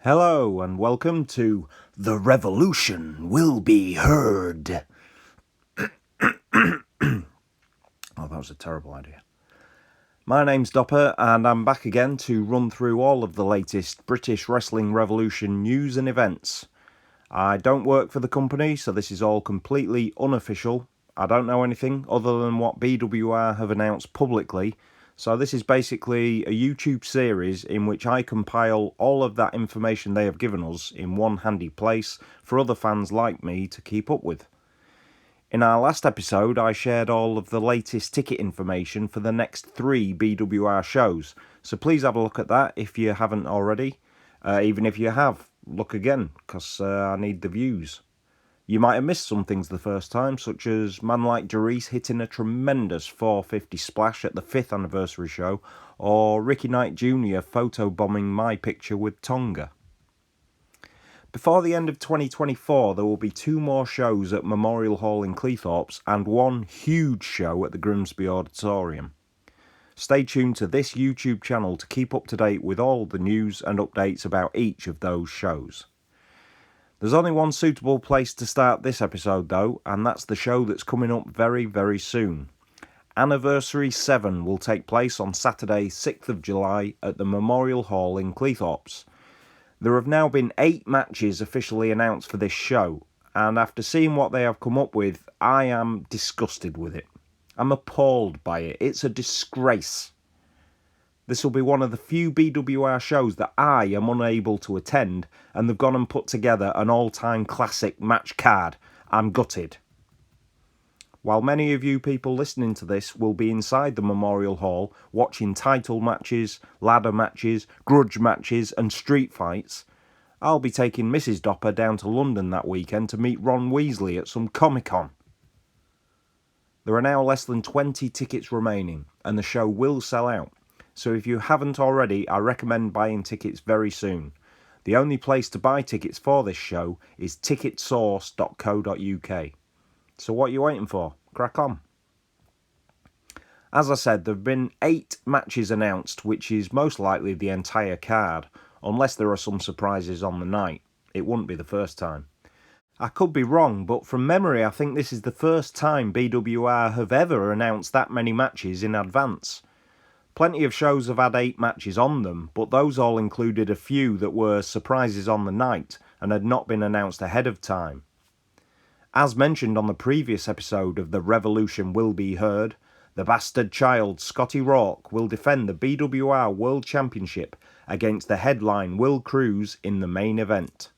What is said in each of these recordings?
Hello and welcome to The Revolution Will Be Heard. Oh, that was a terrible idea. My name's Dopper and I'm back again to run through all of the latest British Wrestling Revolution news and events. I don't work for the company, so this is all completely unofficial. I don't know anything other than what BWR have announced publicly, so this is basically a YouTube series in which I compile all of that information they have given us in one handy place for other fans like me to keep up with. In our last episode, I shared all of the latest ticket information for the next 3 BWR shows, so please have a look at that if you haven't already. Even if you have, look again, because I need the views. You might have missed some things the first time, such as man like Darice hitting a tremendous 450 splash at the 5th anniversary show, or Ricky Knight Jr. photobombing my picture with Tonga. Before the end of 2024, there will be 2 more shows at Memorial Hall in Cleethorpes and 1 huge show at the Grimsby Auditorium. Stay tuned to this YouTube channel to keep up to date with all the news and updates about each of those shows. There's only one suitable place to start this episode though, and that's the show that's coming up very, very soon. Anniversary 7 will take place on Saturday, 6th of July at the Memorial Hall in Cleethorpes. There have now been 8 matches officially announced for this show, and after seeing what they have come up with, I am disgusted with it. I'm appalled by it. It's a disgrace. This will be one of the few BWR shows that I am unable to attend, and they've gone and put together an all-time classic match card. I'm gutted. While many of you people listening to this will be inside the Memorial Hall watching title matches, ladder matches, grudge matches and street fights, I'll be taking Mrs. Dopper down to London that weekend to meet Ron Weasley at some Comic-Con. There are now less than 20 tickets remaining and the show will sell out, so if you haven't already, I recommend buying tickets very soon. The only place to buy tickets for this show is ticketsource.co.uk. So what are you waiting for? Crack on. As I said, there have been 8 matches announced, which is most likely the entire card, unless there are some surprises on the night. It wouldn't be the first time. I could be wrong, but from memory I think this is the first time BWR have ever announced that many matches in advance. Plenty of shows have had 8 matches on them, but those all included a few that were surprises on the night and had not been announced ahead of time. As mentioned on the previous episode of The Revolution Will Be Heard, the bastard child Scotty Rourke will defend the BWR World Championship against the headline Will Cruz in the main event.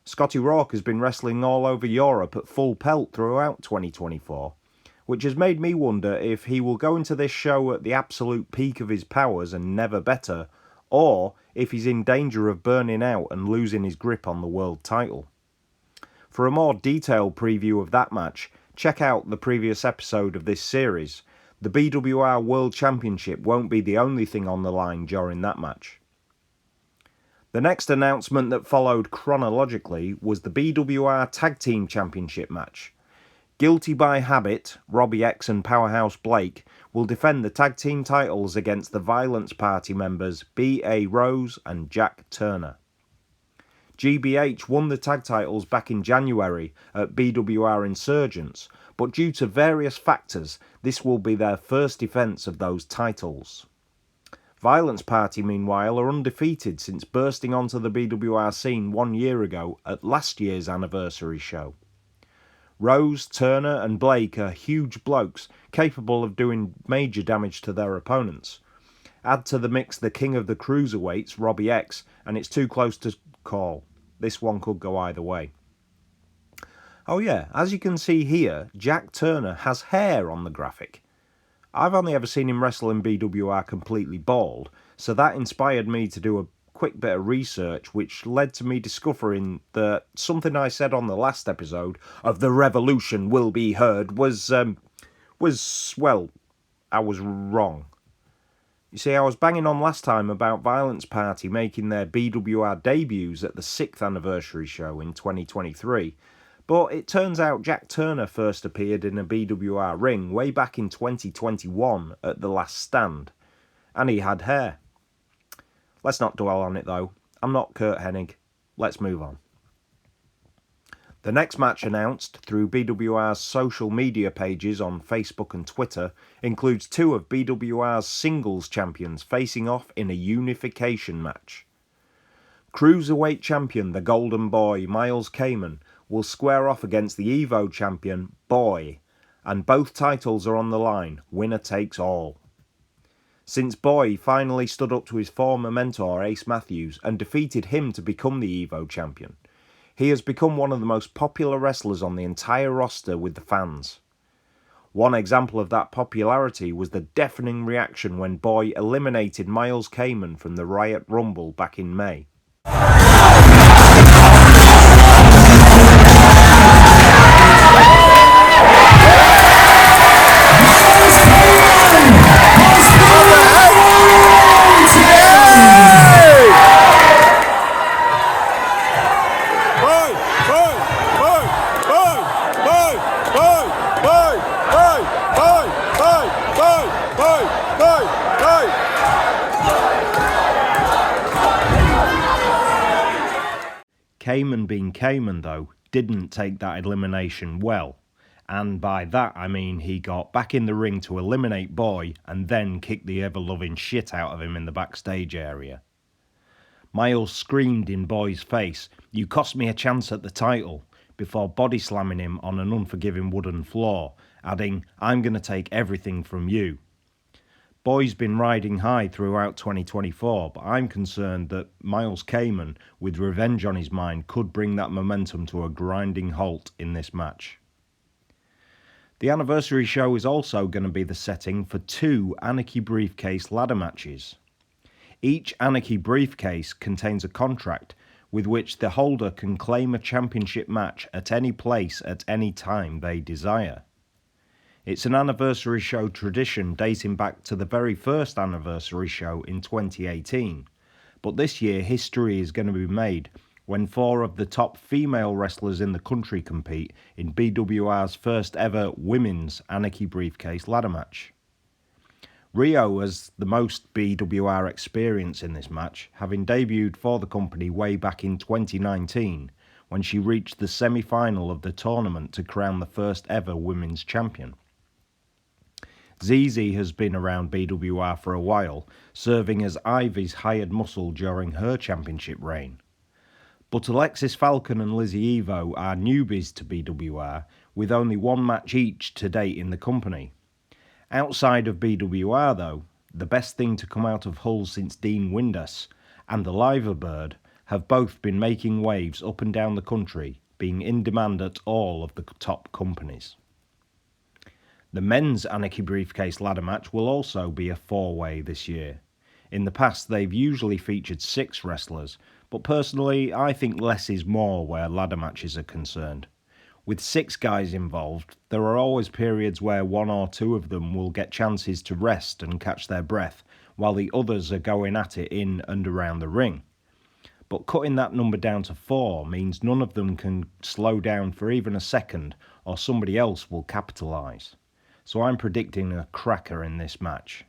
Scotty Rourke has been wrestling all over Europe at full pelt throughout 2024, which has made me wonder if he will go into this show at the absolute peak of his powers and never better, or if he's in danger of burning out and losing his grip on the world title. For a more detailed preview of that match, check out the previous episode of this series. The BWR World Championship won't be the only thing on the line during that match. The next announcement that followed chronologically was the BWR Tag Team Championship match. Guilty by Habit, Robbie X and Powerhouse Blake will defend the tag team titles against the Violence Party members B.A. Rose and Jack Turner. GBH won the tag titles back in January at BWR Insurgents, but due to various factors, this will be their first defence of those titles. Violence Party, meanwhile, are undefeated since bursting onto the BWR scene 1 year ago at last year's anniversary show. Rose, Turner and Blake are huge blokes capable of doing major damage to their opponents. Add to the mix the king of the cruiserweights, Robbie X, and it's too close to call. This one could go either way. Oh yeah, as you can see here, Jack Turner has hair on the graphic. I've only ever seen him wrestle in BWR completely bald, so that inspired me to do a quick bit of research, which led to me discovering that something I said on the last episode of The Revolution Will Be Heard was, I was wrong. You see, I was banging on last time about Violence Party making their BWR debuts at the 6th anniversary show in 2023, But it turns out Jack Turner first appeared in a BWR ring way back in 2021 at The Last Stand, and he had hair. Let's not dwell on it though. I'm not Curt Hennig. Let's move on. The next match announced through BWR's social media pages on Facebook and Twitter includes two of BWR's singles champions facing off in a unification match. Cruiserweight champion the Golden Boy Miles Kamen will square off against the Evo champion Boy, and both titles are on the line, winner takes all. Since Boy finally stood up to his former mentor Ace Matthews and defeated him to become the Evo champion, he has become one of the most popular wrestlers on the entire roster with the fans. One example of that popularity was the deafening reaction when Boy eliminated Miles Kamen from the Riot Rumble back in May. Kamen being Kamen though, didn't take that elimination well, and by that I mean he got back in the ring to eliminate Boy and then kick the ever-loving shit out of him in the backstage area. Miles screamed in Boy's face, "You cost me a chance at the title," before body slamming him on an unforgiving wooden floor, adding, "I'm going to take everything from you." Boy's been riding high throughout 2024, but I'm concerned that Miles Kamen, with revenge on his mind, could bring that momentum to a grinding halt in this match. The anniversary show is also going to be the setting for two Anarchy Briefcase ladder matches. Each Anarchy Briefcase contains a contract with which the holder can claim a championship match at any place at any time they desire. It's an anniversary show tradition dating back to the very first anniversary show in 2018, but this year history is going to be made when four of the top female wrestlers in the country compete in BWR's first ever women's Anarchy Briefcase ladder match. Rio has the most BWR experience in this match, having debuted for the company way back in 2019 when she reached the semi-final of the tournament to crown the first ever women's champion. ZZ has been around BWR for a while, serving as Ivy's hired muscle during her championship reign. But Alexis Falcon and Lizzie Evo are newbies to BWR, with only one match each to date in the company. Outside of BWR though, the best thing to come out of Hull since Dean Windass and the Liverbird have both been making waves up and down the country, being in demand at all of the top companies. The men's Anarchy Briefcase ladder match will also be a four-way this year. In the past they've usually featured 6 wrestlers, but personally I think less is more where ladder matches are concerned. With 6 guys involved, there are always periods where 1 or 2 of them will get chances to rest and catch their breath, while the others are going at it in and around the ring. But cutting that number down to 4 means none of them can slow down for even a second, or somebody else will capitalise. So I'm predicting a cracker in this match.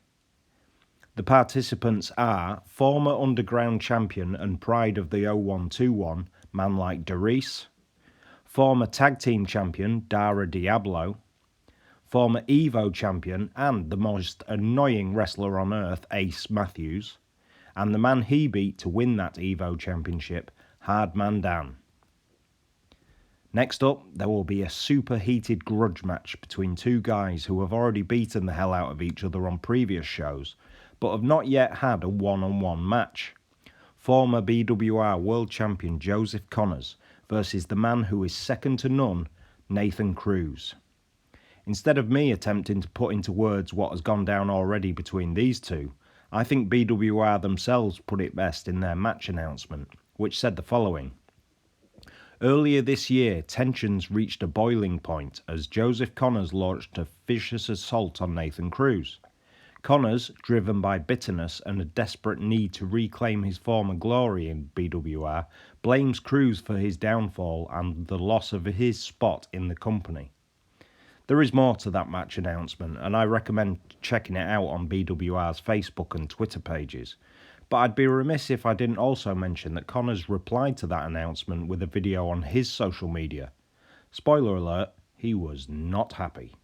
The participants are former Underground champion and pride of the 0121, Man Like Darice, former Tag Team champion Dara Diablo, former Evo champion and the most annoying wrestler on earth Ace Matthews, and the man he beat to win that Evo championship, Hardman Dan. Next up, there will be a super heated grudge match between 2 guys who have already beaten the hell out of each other on previous shows, but have not yet had a one-on-one match. Former BWR World Champion Joseph Connors versus the man who is second to none, Nathan Cruz. Instead of me attempting to put into words what has gone down already between these two, I think BWR themselves put it best in their match announcement, which said the following. Earlier this year, tensions reached a boiling point as Joseph Connors launched a vicious assault on Nathan Cruz. Connors, driven by bitterness and a desperate need to reclaim his former glory in BWR, blames Crews for his downfall and the loss of his spot in the company. There is more to that match announcement, and I recommend checking it out on BWR's Facebook and Twitter pages. But I'd be remiss if I didn't also mention that Connors replied to that announcement with a video on his social media. Spoiler alert, he was not happy.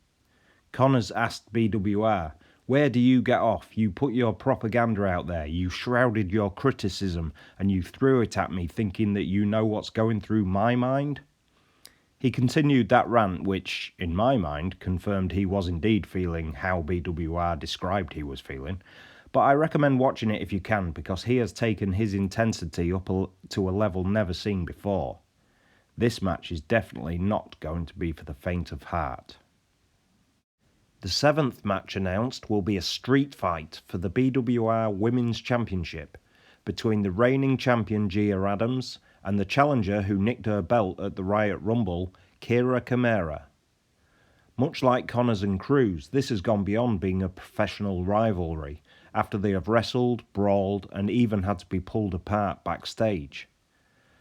Connors asked BWR, "Where do you get off? You put your propaganda out there, you shrouded your criticism, and you threw it at me thinking that you know what's going through my mind?" He continued that rant, which, in my mind, confirmed he was indeed feeling how BWR described he was feeling. But I recommend watching it if you can, because he has taken his intensity up to a level never seen before. This match is definitely not going to be for the faint of heart. The 7th match announced will be a street fight for the BWR Women's Championship between the reigning champion Gia Adams and the challenger who nicked her belt at the Riot Rumble, Kira Kamara. Much like Connors and Crews, this has gone beyond being a professional rivalry after they have wrestled, brawled, and even had to be pulled apart backstage.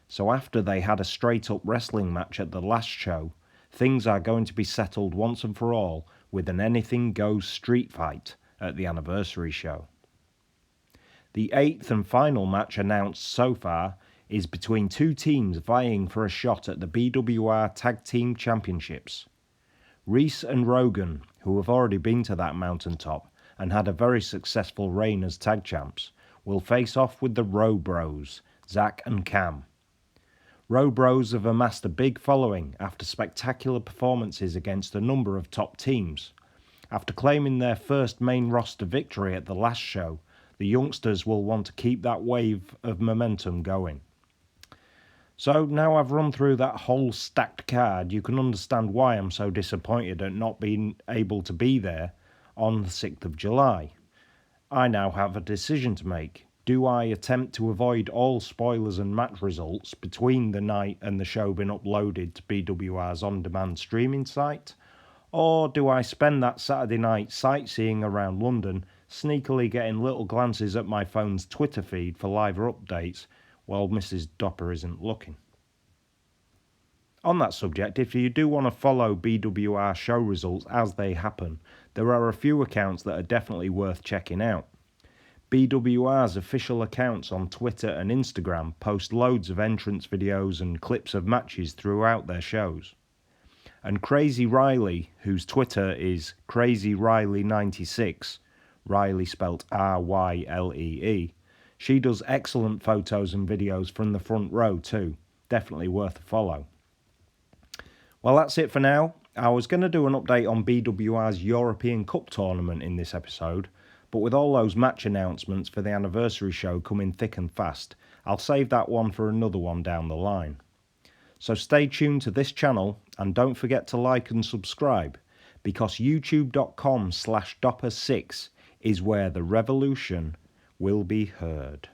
So after they had a straight-up wrestling match at the last show, things are going to be settled once and for all with an anything goes street fight at the anniversary show. The 8th and final match announced so far is between two teams vying for a shot at the BWR Tag Team Championships. Reese and Rogan, who have already been to that mountaintop and had a very successful reign as tag champs, will face off with the Row Bros, Zach and Cam. Row Bros have amassed a big following after spectacular performances against a number of top teams. After claiming their first main roster victory at the last show, the youngsters will want to keep that wave of momentum going. So now I've run through that whole stacked card, you can understand why I'm so disappointed at not being able to be there on the 6th of July. I now have a decision to make. Do I attempt to avoid all spoilers and match results between the night and the show being uploaded to BWR's on-demand streaming site? Or do I spend that Saturday night sightseeing around London, sneakily getting little glances at my phone's Twitter feed for live updates while Mrs. Dopper isn't looking? On that subject, if you do want to follow BWR show results as they happen, there are a few accounts that are definitely worth checking out. BWR's official accounts on Twitter and Instagram post loads of entrance videos and clips of matches throughout their shows. And Crazy Riley, whose Twitter is CrazyRiley96, Riley spelt Ryle, she does excellent photos and videos from the front row too. Definitely worth a follow. Well, that's it for now. I was going to do an update on BWR's European Cup tournament in this episode, but with all those match announcements for the anniversary show coming thick and fast, I'll save that one for another one down the line. So stay tuned to this channel and don't forget to like and subscribe, because youtube.com/Dopper6 is where the revolution will be heard.